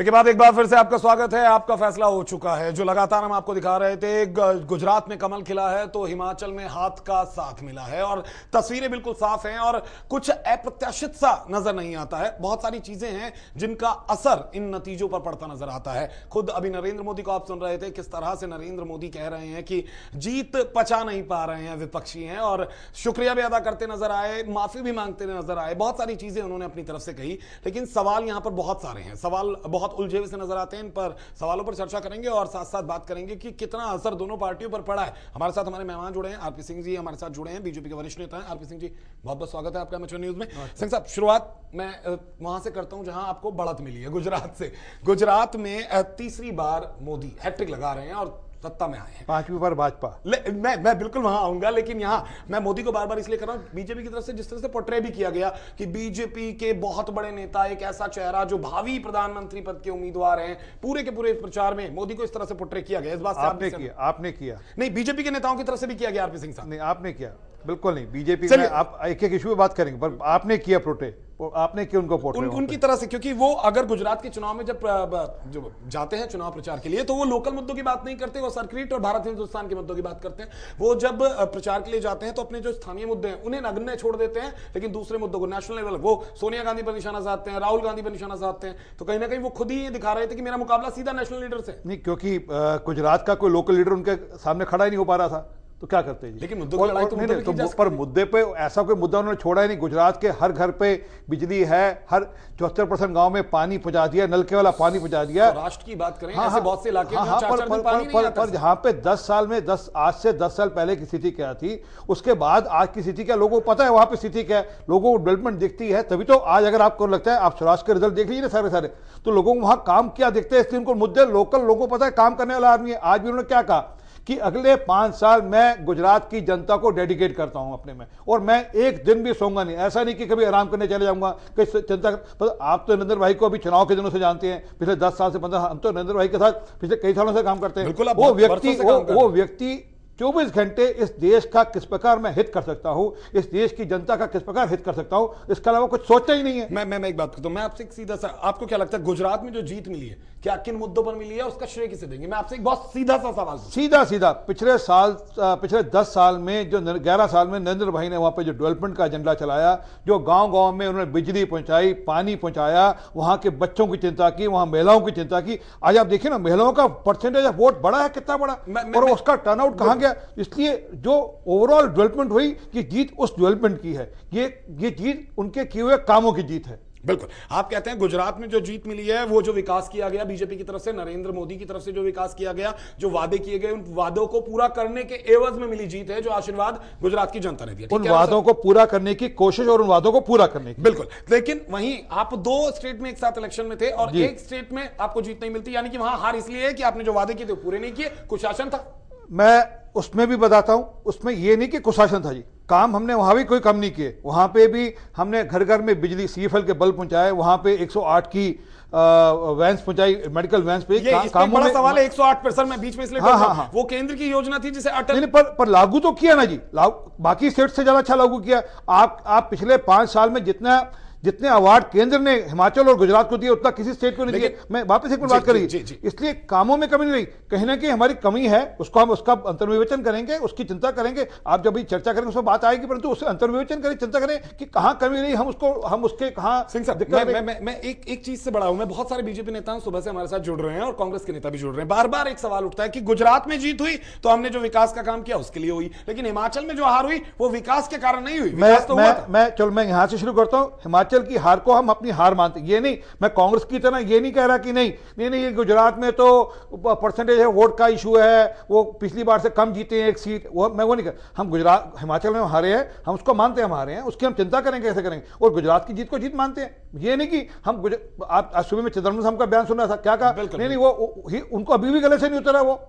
के बाद एक बार फिर से आपका स्वागत है। आपका फैसला हो चुका है। जो लगातार हम आपको दिखा रहे थे, गुजरात में कमल खिला है तो हिमाचल में हाथ का साथ मिला है और तस्वीरें बिल्कुल साफ हैं और कुछ अप्रत्याशित सा नजर नहीं आता है। बहुत सारी चीजें हैं जिनका असर इन नतीजों पर पड़ता नजर आता है। खुद अभी नरेंद्र मोदी को आप सुन रहे थे, किस तरह से नरेंद्र मोदी कह रहे हैं कि जीत पचा नहीं पा रहे हैं, विपक्षी हैं, और शुक्रिया भी अदा करते नजर आए, माफी भी मांगते नजर आए। बहुत सारी चीजें उन्होंने अपनी तरफ से कही, लेकिन सवाल यहां पर बहुत सारे हैं। सवाल बहुत उलझे हुए से नजर आते हैं। इन पर सवालों पर चर्चा करेंगे और साथ साथ बात करेंगे कि कितना असर दोनों पार्टियों पर पड़ा है। हमारे साथ हमारे मेहमान जुड़े हैं, आरपी सिंह जी हमारे साथ जुड़े हैं, बीजेपी के वरिष्ठ नेता हैं। आरपी सिंह जी, बहुत बहुत स्वागत है आपका एमेच्योर न्यूज में। सिंह साहब, शुरुआत मैं वहां से करता हूं जहां आपको बढ़त मिली है, गुजरात से। गुजरात में तीसरी बार मोदी हैट्रिक लगा रहे हैं और सत्ता में आए हैं। 5वीं बार भाजपा। मैं बिल्कुल वहां आऊंगा, लेकिन यहां मैं मोदी को बार बार इसलिए कर रहा हूं, बीजेपी की तरफ से जिस तरह से पोर्ट्रे भी किया गया कि बीजेपी के बहुत बड़े नेता, एक ऐसा चेहरा जो भावी प्रधानमंत्री पद के उम्मीदवार हैं, पूरे के पूरे प्रचार में मोदी को इस तरह से पोर्ट्रे किया गया। इस बात से आपने किया नहीं, बीजेपी के नेताओं की तरफ से भी किया गया। आरपी सिंह साहब, नहीं, आपने किया, बिल्कुल नहीं। बीजेपी में आप एक एक इशू पे बात करेंगे, पर आपने किया पोर्ट्रे, आपने क्यों उनको पोर्ट्रे उनकी तरह से, क्योंकि वो अगर गुजरात के चुनाव में जब जो जाते हैं चुनाव प्रचार के लिए, तो वो लोकल मुद्दों की बात नहीं करते, वो सर्किट और भारत हिंदुस्तान के मुद्दों की बात करते हैं। वो जब प्रचार के लिए जाते हैं तो अपने जो स्थानीय मुद्दे हैं उन्हें नगण्य छोड़ देते हैं, लेकिन दूसरे मुद्दों को नेशनल लेवल, वो सोनिया गांधी पर निशाना साधते हैं, राहुल गांधी पर निशाना साधते हैं। तो कहीं ना कहीं वो खुद ही ये दिखा रहे थे कि मेरा मुकाबला सीधा नेशनल लीडर से नहीं, क्योंकि गुजरात का कोई लोकल लीडर उनके सामने खड़ा ही नहीं हो पा रहा था, तो क्या करते हैं। लेकिन मुद्दों की लड़ाई तो पर मुद्दे पे ऐसा कोई मुद्दा उन्होंने छोड़ा ही नहीं। गुजरात के हर घर पे बिजली है, हर 74% गांव में पानी पहुंचा दिया, नलके वाला पानी पहुंचा दिया। तो राष्ट्र की बात करें, ऐसे बहुत से इलाके हैं जहां 4-4 दिन पानी नहीं आता। पर जहां पे 10 साल में आज से 10 साल पहले की स्थिति क्या थी, उसके बाद आज की स्थिति क्या, लोगों को पता है वहां पे स्थिति क्या है, लोगों को डेवलपमेंट दिखती है। तभी तो आज अगर आपको लगता है, आप स्वराज के रिजल्ट देख लीजिए ना सारे, तो लोगों को वहां काम क्या दिखते हैं, इसलिए उनको मुद्दे लोकल लोगों को पता है, काम करने वाला आदमी है। आज भी उन्होंने क्या कहा कि अगले 5 साल मैं गुजरात की जनता को डेडिकेट करता हूं अपने में, और मैं एक दिन भी सोऊंगा नहीं। ऐसा नहीं कि कभी आराम करने चले जाऊंगा कि जनता। आप तो नरेंद्र भाई को अभी चुनाव के दिनों से जानते हैं, पिछले 10 साल से 15, हम तो नरेंद्र भाई के साथ पिछले कई सालों से काम करते हैं। वो व्यक्ति 24 घंटे इस देश का किस प्रकार मैं हित कर सकता हूं, इस देश की जनता का किस प्रकार हित कर सकता हूं, इसके अलावा कुछ सोचता ही नहीं है। मैं एक बात करता हूं, मैं आपसे एक सीधा सा, आपको क्या लगता है गुजरात में जो जीत मिली है, क्या किन मुद्दों पर मिली है, उसका श्रेय किसे देंगे? मैं आपसे एक बहुत सीधा सा सवाल, सीधा पिछले 10 साल में, जो 11 साल में नरेंद्र भाई ने वहां पे जो डेवलपमेंट का एजेंडा चलाया, जो गांव-गांव में उन्होंने बिजली पहुंचाई, पानी पहुंचाया, वहां के बच्चों की चिंता की, वहां महिलाओं की चिंता की। आज आप देखिए ना, महिलाओं का परसेंटेज ऑफ वोट बड़ा है, कितना बड़ा, और उसका टर्नआउट कहां गया। इसलिए जो ओवरऑल डेवलपमेंट हुई, ये जीत उस डेवलपमेंट की है, ये जीत उनके किए हुए कामों की जीत है। बिल्कुल, आप कहते हैं गुजरात में जो जीत मिली है, वो जो विकास किया गया बीजेपी की तरफ से, नरेंद्र मोदी की तरफ से जो विकास किया गया, जो वादे किए गए, उन वादों को पूरा करने के एवज में मिली जीत है, जो आशीर्वाद गुजरात की जनता ने दिया। उन वादों को पूरा करने की कोशिश और उन वादों को पूरा करने की। बिल्कुल, लेकिन वहीं आप 2 स्टेट में एक साथ इलेक्शन में थे और एक स्टेट में आपको जीत नहीं मिलती, यानी कि वहां हार इसलिए है कि आपने जो वादे किए थे पूरे नहीं किए, कुशासन था। मैं उसमें भी बताता हूं, उसमें यह नहीं कि कुशासन था जी, काम हमने वहां भी कोई कम नहीं किए। वहां पे भी हमने घर घर में बिजली, सीएफएल के बल्ब पहुंचाए, वहां पे 108 की वैन्स पहुंचाई, मेडिकल वैन्स पे। बड़ा सवाल है 108%, मैं बीच में इसलिए वो केंद्र की योजना थी जिसे अटल, पर लागू तो किया ना जी, बाकी स्टेट से ज्यादा अच्छा लागू किया। आप पिछले 5 साल में जितने अवार्ड केंद्र ने हिमाचल और गुजरात को दिए, उतना किसी स्टेट को नहीं दिए। मैं वापस एक मिनट बात करी, इसलिए कामों में कमी नहीं रही, कहीं ना कहीं हमारी कमी है, उसको हम उसका अंतर्विवेचन करेंगे, उसकी चिंता करेंगे। आप जब भी चर्चा करेंगे उसमें बात आएगी, परंतु उससे अंतर्विवेचन करें, चिंता करें कि कहां कमी रही, हम उसके कहां। मैं एक चीज से बड़ा हूं, मैं बहुत सारे बीजेपी नेता सुबह से हमारे साथ जुड़ रहे हैं और कांग्रेस के नेता भी जुड़ रहे हैं। बार बार एक सवाल उठता है कि गुजरात में जीत हुई तो हमने जो विकास का काम किया उसके लिए हुई, लेकिन हिमाचल में जो हार हुई वो विकास के कारण नहीं हुई। मैं यहां से शुरू करता हूं। हिमाचल की हार को हम अपनी हार मानते, ये नहीं, मैं कांग्रेस की तरह ये नहीं कह रहा कि नहीं ये गुजरात में तो परसेंटेज है, वोट का इशू है, वो पिछली बार से कम जीते हैं एक सीट, वो नहीं कह, हम गुजरात हिमाचल में हारे हैं, हम उसको मानते हैं, हम हारे हैं, उसकी हम चिंता करेंगे, कैसे करेंगे, और गुजरात की जीत को जीत मानते हैं। ये नहीं कि हम आप सुबह में चिदम्बरम साहब का बयान सुन रहा था, क्या कहा, नहीं वो उनको अभी भी गले से नहीं उतरा वो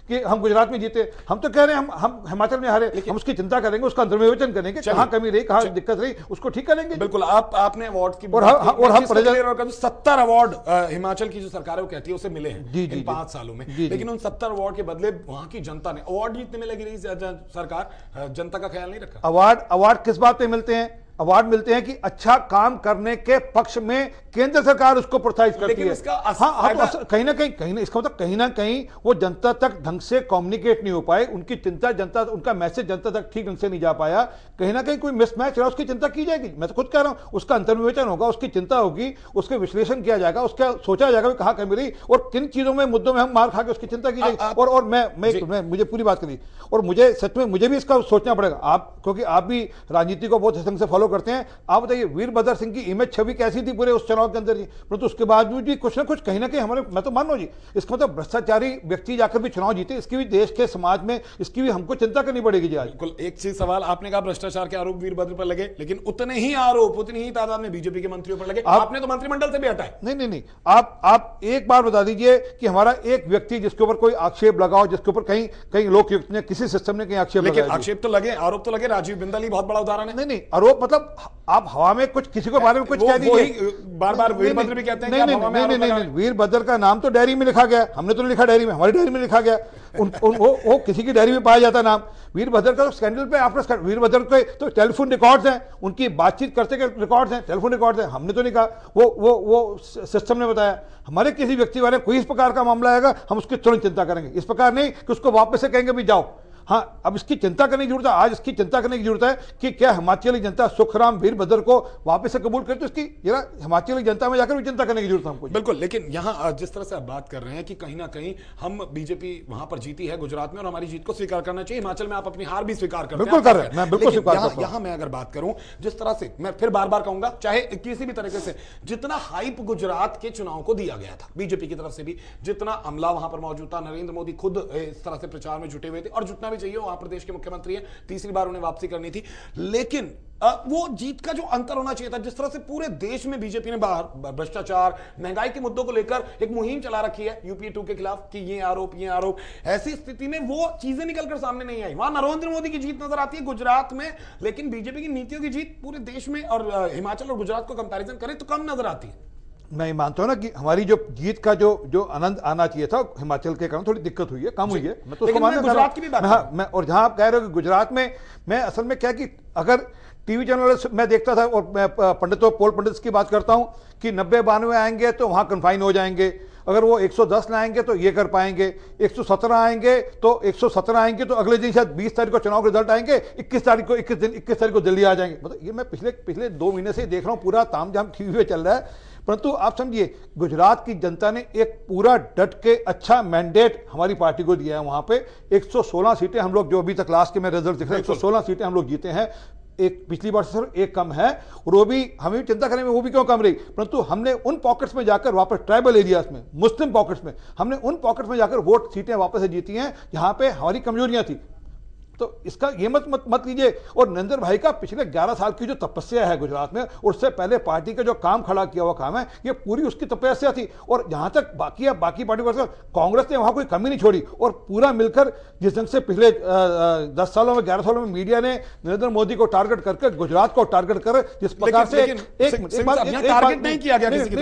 कि हम गुजरात में जीते। हम तो कह रहे हैं हम हिमाचल में हारे, हम उसकी चिंता करेंगे, उसका अंतर्विवेचन करेंगे, कहां कमी रही, कहां दिक्कत रही, उसको ठीक करेंगे। बिल्कुल, आपने अवार्ड की और हम 70 अवार्ड हिमाचल की जो सरकार है वो कहती है उसे मिले हैं इन 5 सालों में, लेकिन उन 70 अवार्ड के बदले वहां की जनता ने अवार्ड जीतने में लगी रही सरकार, जनता का ख्याल नहीं रखा। अवार्ड किस बात पे मिलते हैं? अवार्ड मिलते हैं कि अच्छा काम करने के पक्ष में केंद्र सरकार उसको प्रोत्साहित करती है। हाँ, कहीं ना कहीं इसका मतलब कहीं ना कहीं वो जनता तक ढंग से कम्युनिकेट नहीं हो पाए, उनकी चिंता जनता, उनका मैसेज जनता तक ठीक ढंग से नहीं जा पाया, कहीं ना कहीं कोई मिसमैच रहा, उसकी चिंता की जाएगी। मैं तो खुद कह रहा हूं, उसका अंतर्विवेचन होगा, उसकी चिंता होगी, उसके विश्लेषण किया जाएगा, उसका सोचा जाएगा कहां कमी रही और किन चीजों में, मुद्दों में हम मार खा के उसकी चिंता की जाएगी। और मैं मुझे पूरी बात करी और मुझे सच में मुझे भी इसका सोचना पड़ेगा, आप क्योंकि आप भी राजनीति को बहुत ढंग से फॉलो करते हैं। आप बताइए वीरभद्र सिंह की इमेज छवि कैसी थी पूरे उस चुनाव के अंदर जी, परंतु उसके बावजूद भी कुछ ना कुछ कहीं ना कहीं हमारे, मैं तो मान लो जी, इसका मतलब भ्रष्टाचारी व्यक्ति जाकर भी चुनाव जीते, इसकी भी देश के समाज में इसकी भी हमको चिंता करनी पड़ेगी जी। आज बिल्कुल एक चीज सवाल, आपने कहा भ्रष्टाचार के आरोप वीरभद्र पर लगे, लेकिन उतने ही आरोप उतनी ही तादाद में बीजेपी के मंत्रियों पर लगे। आपने तो मंत्रिमंडल से भी हटाए। नहीं, आप एक बार बता दीजिए कि हमारा एक व्यक्ति जिसके ऊपर कोई आक्षेप लगाओ, जिसके ऊपर कहीं लोकयुक्त ने, किसी सिस्टम ने कहीं आक्षेप लगाया। आक्षेप तो लगे, आरोप तो लगे। राजीव बिंदल ही बहुत बड़ा उदाहरण है। नहीं, आरोप मतलब आप हवा में कुछ किसी को बारे में कुछ कह दीजिए। बार वीरभद्र भी कहते हैं नहीं, वीरभद्र का नाम तो डायरी में लिखा गया, हमने तो नहीं लिखा डायरी में, हमारी डायरी में लिखा गया। वो किसी की डायरी में पाया जाता नाम। वीरभद्र का तो स्कैंडल पे आफ्टर वीरभद्र के तो टेलीफोन रिकॉर्ड्स हैं, उनकी बातचीत करते के रिकॉर्ड्स हैं, टेलीफोन रिकॉर्ड्स हैं, हमने तो नहीं कहा, वो सिस्टम ने बताया। हमारे किसी व्यक्ति वाले कोई इस प्रकार का मामला आएगा, हम उसकी तुरंत चिंता करेंगे, इस प्रकार नहीं कि उसको वापस से कहेंगे भी जाओ। हाँ, अब इसकी चिंता करने की जरूरत है, आज इसकी चिंता करने की जरूरत है कि क्या हिमाचली जनता सुखराम वीरभद्र को वापस से कबूल करे, तो इसकी जरा हिमाचली जनता में जाकर भी चिंता करने की जरूरत है हमको। बिल्कुल, लेकिन यहाँ जिस तरह से आप बात कर रहे हैं कि कहीं ना कहीं हम बीजेपी वहां पर जीती है गुजरात में और हमारी जीत को स्वीकार करना चाहिए, हिमाचल में आप अपनी हार भी स्वीकार करते हैं। बिल्कुल कर रहे हैं, मैं बिल्कुल स्वीकार करता हूं। यहाँ मैं अगर बात करूं, जिस तरह से मैं फिर बार बार कहूंगा, चाहे किसी भी तरीके से, जितना हाइप गुजरात के चुनाव को दिया गया था बीजेपी की तरफ से भी, जितना अमला वहां पर मौजूद था, नरेंद्र मोदी खुद इस तरह से प्रचार में जुटे हुए थे और जुटना भी चाहिए, वहां प्रदेश के मुख्यमंत्री हैं, तीसरी बार उन्हें वापसी करनी थी, लेकिन वो जीत का जो अंतर होना चाहिए था, जिस तरह से पूरे देश में बीजेपी ने भ्रष्टाचार, महंगाई के मुद्दों को लेकर एक मुहिम चला रखी है यूपीए 2 के खिलाफ कि ये आरोप, ऐसी स्थिति में वो चीजें निकलकर सामने नहीं आई। वहां नरेंद्र मोदी की जीत नजर आती है गुजरात में, लेकिन बीजेपी की नीतियों की जीत पूरे देश में और हिमाचल और गुजरात को कंपैरिजन करें तो कम नजर आती है। मैं मानता हूं ना कि हमारी जो जीत का जो आनंद आना चाहिए था हिमाचल के कारण थोड़ी दिक्कत हुई है, कम हुई है। मैं तो उसको मानता गुजरात की भी बात मैं और जहां आप कह रहे हो कि गुजरात में, मैं असल में क्या कि अगर टीवी चैनल मैं देखता था और मैं पंडितों पोल पंडित की बात करता हूं कि 90-92 आएंगे तो वहां कन्फाइन हो जाएंगे, अगर वो 110 लाएंगे तो ये कर पाएंगे, 117 आएंगे तो 117 आएंगे तो अगले दिन शायद 20 तारीख को चुनाव के रिजल्ट आएंगे, 21 तारीख को दिल्ली आ जाएंगे। मतलब ये मैं पिछले 2 महीने से देख रहा हूं, पूरा तामझाम टीवी पे चल रहा है। परंतु आप समझिए, गुजरात की जनता ने एक पूरा डट के अच्छा मैंडेट हमारी पार्टी को दिया है। वहां पे 116 सीटें हम लोग, जो अभी तक लास्ट के में रिजल्ट दिख रहे हैं, 116 सीटें हम लोग जीते हैं। एक पिछली बार से सर एक कम है, और वो भी हमें चिंता करने में वो भी क्यों कम रही, परंतु हमने उन पॉकेट्स में जाकर वापस ट्राइबल एरियाज में, मुस्लिम पॉकेट्स में, हमने उन पॉकेट्स में जाकर वोट सीटें वापस से जीती हैं जहां पे हमारी कमजोरियां थी। तो इसका ये मत लीजिए। और नरेंद्र भाई का पिछले 11 साल की जो तपस्या है गुजरात में, उससे पहले पार्टी का जो काम खड़ा किया हुआ काम है, ये पूरी उसकी तपस्या थी। और जहां तक बाकी पार्टी वर्ग, कांग्रेस ने वहां कोई कमी नहीं छोड़ी और पूरा मिलकर जिस ढंग से पिछले 10 सालों में 11 सालों में मीडिया ने नरेंद्र मोदी को टारगेट करके, गुजरात को टारगेट कर जिस प्रकार से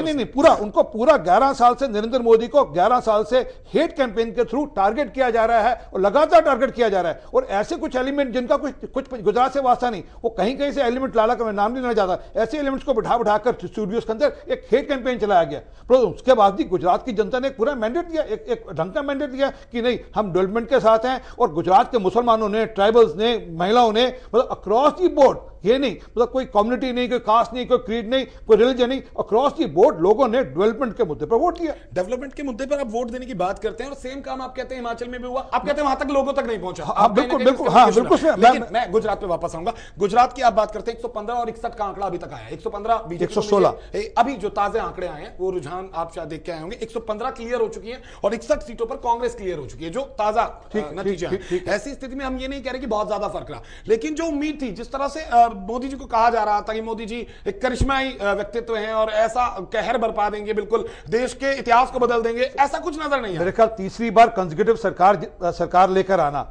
नहीं पूरा उनको पूरा 11 साल से नरेंद्र मोदी को 11 साल से हेट कैंपेन के थ्रू टारगेट किया जा रहा है और लगातार टारगेट किया जा रहा है। और ऐसे कुछ एलिमेंट जिनका कुछ गुजरात से वास्ता नहीं, वो कहीं से एलिमेंट लाला का मैं नाम नहीं लेना चाहता, ऐसे एलिमेंट्स को बिठाकर स्टूडियोज के अंदर एक हेट कैंपेन चलाया गया। पर उसके बाद भी गुजरात की जनता ने पूरा मैंडेट दिया, एक ढंग का मैंडेट दिया कि नहीं, हम डेवलपमेंट के साथ हैं। और गुजरात के मुसलमानों ने, ट्राइबल्स ने, महिलाओं ने, मतलब अक्रॉस दी बोर्ड, ये नहीं मतलब कोई कम्युनिटी नहीं, कोई कास्ट नहीं, कोई क्रीड नहीं, कोई रिलीजन नहीं, अक्रॉस दी बोर्ड लोगों ने डेवलपमेंट के मुद्दे पर वोट दिया। डेवलपमेंट के मुद्दे पर आप वोट देने की बात करते हैं और सेम काम आप कहते हैं हिमाचल में भी हुआ, आप कहते हैं वहां तक लोगों तक नहीं पहुंचा। बिल्कुल। लेकिन मैं गुजरात पे वापस आऊंगा। गुजरात की आप बात करते हैं, 115 और 61 का आंकड़ा अभी तक आया, 115 बीजेपी, 116 अभी जो ताजे आंकड़े आए हैं, वो रुझान आप शायद देख के आए होंगे, 115 क्लियर हो चुकी है और 61 सीटों पर कांग्रेस क्लियर हो चुकी है, जो ताजा नतीजा है। ऐसी स्थिति में हम ये नहीं कह रहे कि बहुत ज्यादा फर्क रहा, लेकिन जो उम्मीद थी, जिस तरह से मोदी जी को कहा जा रहा था कि मोदी जी एक करिश्माई व्यक्तित्व हैं और ऐसा कहर बरपा देंगे, बिल्कुल देश के इतिहास को बदल देंगे, ऐसा कुछ नजर नहीं है। मेरे ख्याल तीसरी बार कंसेक्यूटिव सरकार लेकर आना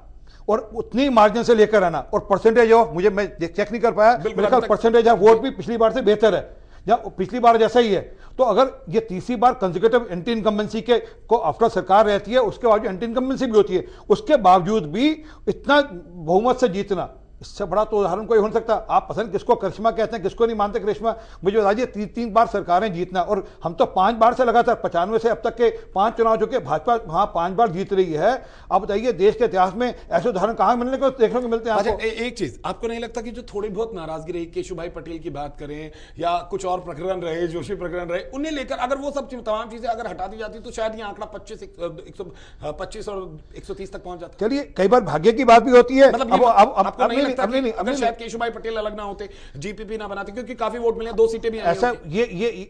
और उतनी मार्जिन से लेकर आना और परसेंटेज ऑफ, मैं चेक नहीं कर पाया, मेरे ख्याल परसेंटेज ऑफ वोट भी पिछली बार से बेहतर है, या पिछली बार जैसा ही है। तो अगर ये तीसरी बार कंसेक्यूटिव एंटी इनकम्बेंसी के को आफ्टर सरकार रहती है, उसके बाद एंटी इनकम्बेंसी भी होती है, उसके बावजूद भी इतना बहुमत से जीतना, इससे बड़ा तो उदाहरण कोई हो नहीं सकता। आप पसंद किसको करिश्मा कहते हैं, किसको नहीं मानते करिश्मा, मुझे बताइए। तीन बार सरकारें जीतना, और हम तो 5 बार से लगातार 95 से अब तक के 5 चुनाव चुके, भाजपा वहां 5 बार जीत रही है। आप बताइए देश के इतिहास में ऐसे उदाहरण कहां मिलने को देखने को मिलते हैं आपको? एक चीज आपको नहीं लगता कि जो थोड़ी बहुत नाराजगी रही, केशुभाई पटेल की बात करें या कुछ और प्रकरण रहे, जोशी प्रकरण रहे, उन्हें लेकर अगर वो सब तमाम चीजें अगर हटा दी जाती तो शायद ये आंकड़ा 125 और 130 तक पहुंच जाता। चलिए, कई बार भाग्य की बात भी होती है। मतलब आपको नहीं लगता कि अगर शायद केशुभाई पटेल अलग ना होते, जीपीपी ना बनाते, क्योंकि काफी वोट मिले, 2 सीटें भी ऐसा ये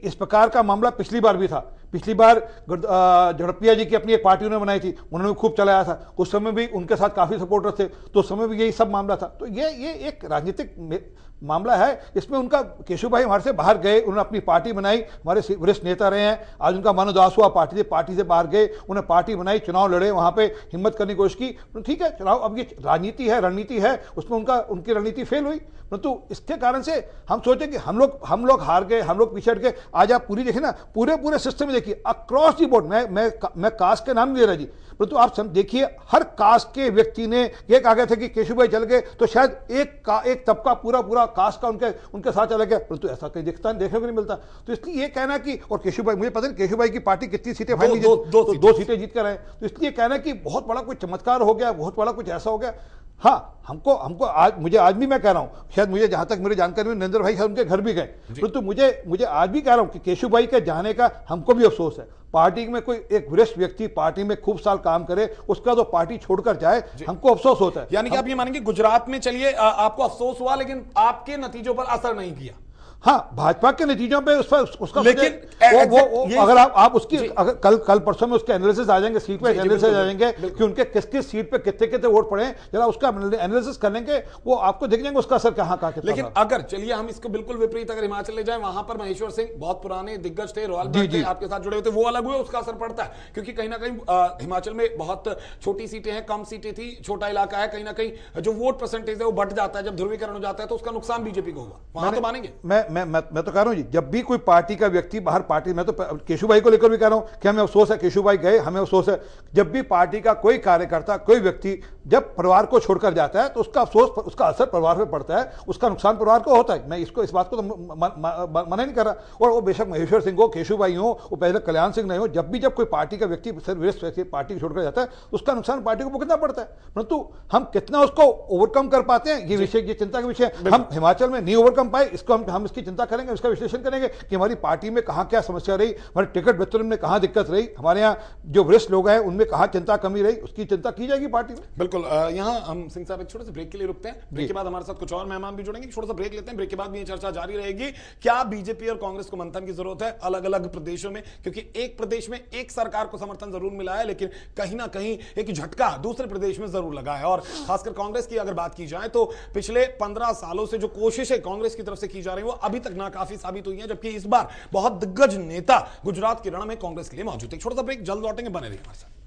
इस प्रकार का मामला पिछली बार भी था। पिछली बार झड़पिया जी की अपनी एक पार्टी उन्होंने बनाई थी, उन्होंने खूब चलाया था, उस समय भी उनके साथ काफी सपोर्टर थे, तो उस समय भी यही सब मामला था। तो ये एक राजनीतिक मामला है। इसमें उनका केशुभाई हमारे से बाहर गए, उन्होंने अपनी पार्टी बनाई, हमारे वरिष्ठ नेता रहे हैं, आज उनका मनोदास हुआ, पार्टी से बाहर गए, उन्हें पार्टी बनाई, चुनाव लड़े, वहां पे हिम्मत करने की कोशिश की। ठीक है, चुनाव अब ये राजनीति है, रणनीति है, उसमें उनकी रणनीति फेल हुई, परंतु इसके कारण से हम सोचे कि हम लोग हार गए, हम लोग पीछे हट गए। आज आप पूरी देखिए ना, पूरे सिस्टम में देखिए, अक्रॉस दी बोर्ड, मैं कास्ट के नाम नहीं ले रहा जी, परंतु आप देखिए हर कास्ट के व्यक्ति ने ये कहा गया था कि केशुभाई चल गए तो शायद एक तबका पूरा कास्ट का उनके साथ चला गया, परंतु ऐसा कहीं देखने को नहीं मिलता। तो इसलिए ये कहना कि, और केशुभाई, मुझे पता नहीं केशुभाई की पार्टी कितनी सीटें फाइनली दो सीटें जीत कर आए, तो इसलिए कहना कि बहुत बड़ा कोई चमत्कार हो गया, बहुत बड़ा कुछ ऐसा हो गया। हाँ, हमको आज भी मैं कह रहा हूं, शायद मुझे जहां तक मेरी जानकारी में नरेंद्र भाई शायद उनके घर भी गए, परंतु मुझे आज भी कह रहा हूं कि केशुभाई के जाने का हमको भी अफसोस है। पार्टी में कोई एक वरिष्ठ व्यक्ति पार्टी में खूब साल काम करे, उसका तो पार्टी छोड़कर जाए, हमको अफसोस होता है। यानी कि आप ये मानेंगे गुजरात में चलिए आपको अफसोस हुआ, लेकिन आपके नतीजों पर असर नहीं किया। हाँ, भाजपा के नतीजों पे उसका, लेकिन अगर आप उसकी अगर कल परसों में उसके एनालिसिस आ जाएंगे, सीट पे एनालिसिस आ जाएंगे कि उनके किस सीट पे कितने वोट पड़े, जरा उसका एनालिसिस करेंगे, वो आपको देख जाएंगे उसका असर कहां कितना। लेकिन अगर चलिए हम इसको बिल्कुल विपरीत अगर हिमाचल ले जाए, वहां पर महेश्वर सिंह बहुत पुराने दिग्गज थे, रॉयल आपके साथ जुड़े हुए थे, वो अलग हुए, उसका असर पड़ता है, क्योंकि कहीं ना कहीं हिमाचल में बहुत छोटी सीटें हैं, कम सीटें थी, छोटा इलाका है, कहीं ना कहीं जो वोट परसेंटेज है वो बढ़ जाता है, जब ध्रुवीकरण हो जाता है तो उसका नुकसान बीजेपी को हुआ, वहां तो मानेंगे। मैं तो कह रहा हूं जी, जब भी कोई पार्टी का व्यक्ति बाहर पार्टी, मैं तो केशुभाई को लेकर भी कह रहा हूं कि हमें अफसोस है, केशुभाई गए, हमें अफसोस है। जब भी पार्टी का कोई कार्यकर्ता, कोई व्यक्ति जब परिवार को छोड़कर जाता है तो उसका अफसोस, उसका असर परिवार पे पड़ता है, उसका नुकसान परिवार को होता है। मैं इस बात को तो मना नहीं कर रहा, और वो बेशक महेश्वर सिंह हो, केशुभाई हो, वो पहले कल्याण सिंह नहीं हो, जब कोई पार्टी का व्यक्ति पार्टी छोड़कर जाता है तो उसका नुकसान पार्टी को भुगतना पड़ता है, परंतु हम कितना उसको ओवरकम कर पाते हैं, ये विषय, ये चिंता का विषय। हम हिमाचल में नहीं ओवरकम पाए, इसको हम इसकी चिंता करेंगे, इसका विश्लेषण करेंगे कि हमारी पार्टी में कहां क्या समस्या रही, हमारे टिकट वितरण में कहां दिक्कत रही, हमारे यहाँ जो वरिष्ठ लोग हैं उनमें कहां चिंता कमी रही, उसकी चिंता की जाएगी पार्टी में। बिल्कुल। यहाँ हम सिंह साहब एक छोटे से ब्रेक के लिए रुकते हैं, ब्रेक के बाद हमारे साथ कुछ और मेहमान भी जुड़ेंगे, छोटा सा ब्रेक लेते हैं, ब्रेक के बाद भी ये चर्चा जारी रहेगी। क्या बीजेपी और कांग्रेस को मंथन की जरूरत है अलग अलग प्रदेशों में, क्योंकि एक प्रदेश में एक सरकार को समर्थन जरूर मिला है, लेकिन कहीं ना कहीं एक झटका दूसरे प्रदेश में जरूर लगा है। और खासकर कांग्रेस की अगर बात की जाए तो पिछले 15 सालों से जो कोशिशें कांग्रेस की तरफ से की जा रही है वो अभी तक नाकाफी साबित हुई है, जबकि इस बार बहुत दिग्गज नेता गुजरात के रण में कांग्रेस के लिए मौजूद है। छोटा सा ब्रेक, जल्द लौटेंगे, बने रहिए हमारे साथ।